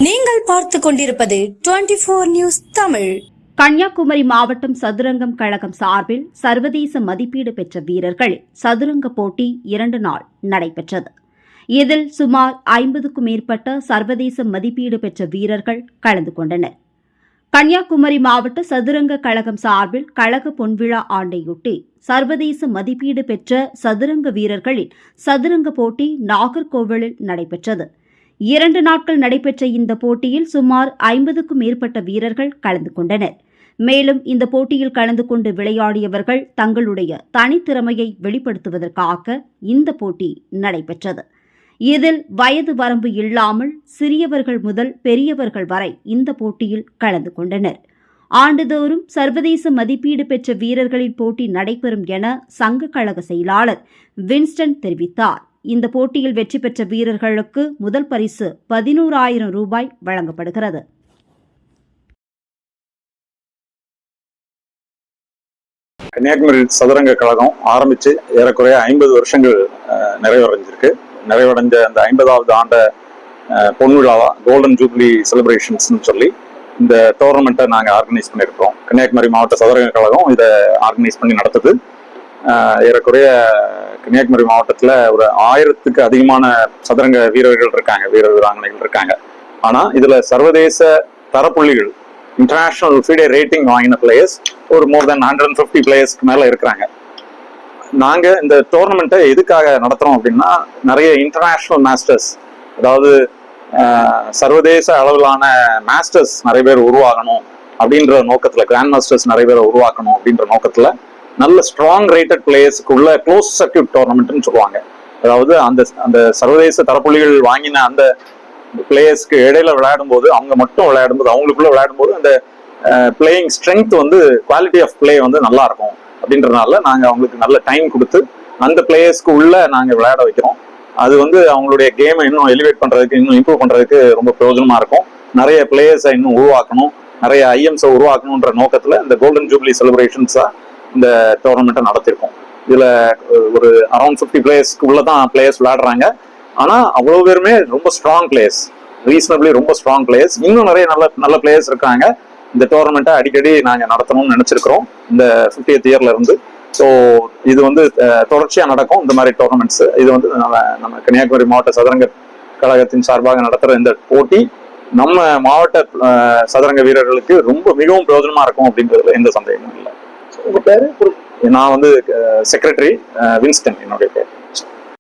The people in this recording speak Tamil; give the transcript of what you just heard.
நீங்கள் பார்த்து கொண்டிருப்பது 24 நியூஸ் தமிழ். கன்னியாகுமரி மாவட்டம் சதுரங்கம் கழகம் சார்பில் சர்வதேச மதிப்பீடு பெற்ற வீரர்கள் சதுரங்க போட்டி 2 நாள் நடைபெற்றது. இதில் சுமார் 50க்கும் மேற்பட்ட சர்வதேச மதிப்பீடு பெற்ற வீரர்கள் கலந்து கொண்டனர். கன்னியாகுமரி மாவட்ட சதுரங்க கழகம் சார்பில் கழக பொன்விழா ஆண்டையொட்டி சர்வதேச மதிப்பீடு பெற்ற சதுரங்க வீரர்களின் சதுரங்க போட்டி நாகர்கோவிலில் நடைபெற்றது. 2 நாட்கள் நடைபெற்ற இந்த போட்டியில் சுமார் 50க்கும் மேற்பட்ட வீரர்கள் கலந்து கொண்டனர். மேலும் இந்த போட்டியில் கலந்து கொண்டு விளையாடியவர்கள் தங்களுடைய தனித்திறமையை வெளிப்படுத்துவதற்காக இந்த போட்டி நடைபெற்றது. இதில் வயது வரம்பு இல்லாமல் சிறியவர்கள் முதல் பெரியவர்கள் வரை இந்த போட்டியில் கலந்து கொண்டனர். ஆண்டுதோறும் சர்வதேச மதிப்பீடு பெற்ற வீரர்களின் போட்டி நடைபெறும் என சங்க கழக செயலாளர் வின்ஸ்டன் தெரிவித்தார். இந்த போட்டியில் வெற்றி பெற்ற வீரர்களுக்கு முதல் பரிசு 11,000 ரூபாய் வழங்கப்படுகிறது. கன்னியாகுமரி சதுரங்க கழகம் ஆரம்பிச்சு ஏறக்குறைய 50 வருஷங்கள் நிறைவடைஞ்ச அந்த 50வது ஆண்ட பொன்விழாவா கோல்டன் ஜூப்ளி செலிப்ரேஷன்ஸ் சொல்லி இந்த டோர்னமெண்ட்டை நாங்கள் ஆர்கனைஸ் பண்ணியிருக்கோம். கன்னியாகுமரி மாவட்ட சதுரங்க கழகம் இதை ஆர்கனைஸ் பண்ணி நடத்துது. ஏறக்குறைய கன்னியாகுமரி மாவட்டத்தில் ஒரு 1000க்கு அதிகமான சதுரங்க வீரர்கள் இருக்காங்க, வீராங்கனைகள் இருக்காங்க. ஆனால் இதில் சர்வதேச தரப்புள்ளிகள் இன்டர்நேஷனல் ஃபீடே ரேட்டிங் வாங்கின பிளேயர்ஸ் ஒரு மோர் தென் 150 பிளேயர்ஸ்க்கு மேலே இருக்கிறாங்க. நாங்கள் இந்த டோர்னமெண்ட்டை எதுக்காக நடத்துகிறோம் அப்படின்னா, நிறைய இன்டர்நேஷனல் மாஸ்டர்ஸ், அதாவது சர்வதேச அளவிலான மாஸ்டர்ஸ் நிறைய பேர் உருவாகணும் அப்படின்ற நோக்கத்தில், கிராண்ட் மாஸ்டர்ஸ் நிறைய பேரை உருவாக்கணும் அப்படின்ற நோக்கத்தில் நல்ல ஸ்ட்ராங் ரேட்டட் பிளேயர்ஸ்க்கு உள்ள க்ளோஸ் சர்க்யூட் டோர்னமெண்ட்னு சொல்லுவாங்க. அதாவது அந்த சர்வதேச தரப்புள்ளிகள் வாங்கின அந்த பிளேயர்ஸ்க்கு இடையில விளையாடும்போது, அவங்க மட்டும் விளையாடும்போது, அவங்களுக்குள்ள விளையாடும்போது அந்த playing strength quality of play நல்லா இருக்கும். அப்படின்றதுனால நாங்கள் அவங்களுக்கு நல்ல டைம் கொடுத்து அந்த பிளேயர்ஸ்க்கு உள்ள நாங்கள் விளையாட வைக்கிறோம். அது அவங்களுடைய கேமை இன்னும் எலிவேட் பண்றதுக்கு, இன்னும் இம்ப்ரூவ் பண்றதுக்கு ரொம்ப பிரயோஜனமா இருக்கும். நிறைய பிளேயர்ஸை இன்னும் உருவாக்கணும், நிறைய ஐஎம்ஸை உருவாக்கணுன்ற நோக்கத்துல இந்த கோல்டன் ஜூப்ளி செலிப்ரேஷன்ஸா இந்த டோர்னமெண்ட்டை நடத்திருக்கோம். இதுல ஒரு அரௌண்ட் 50 பிளேயர்ஸ்க்கு உள்ளதான் பிளேயர்ஸ் விளையாடுறாங்க. ஆனா அவ்வளவு பேருமே ரொம்ப ஸ்ட்ராங் பிளேயர்ஸ், ரீசனபிளி ரொம்ப ஸ்ட்ராங் பிளேயர்ஸ். இன்னும் நிறைய நல்ல பிளேயர்ஸ் இருக்காங்க. இந்த டோர்னமெண்ட்டை அடிக்கடி நாங்கள் நடத்தணும்னு நினைச்சிருக்கிறோம் இந்த 50th இயர்ல இருந்து. ஸோ இது தொடர்ச்சியாக நடக்கும் இந்த மாதிரி டோர்னமெண்ட்ஸ். இது நம்ம கன்னியாகுமரி மாவட்ட சதுரங்க கழகத்தின் சார்பாக நடத்துகிற இந்த போட்டி நம்ம மாவட்ட சதுரங்க வீரர்களுக்கு மிகவும் பிரயோஜனமா இருக்கும் அப்படின்றதுல எந்த சந்தேகமும் இல்லை. உங்க பேரு? நான் செக்ரட்டரி வின்ஸ்டன், என்னுடைய பேர்.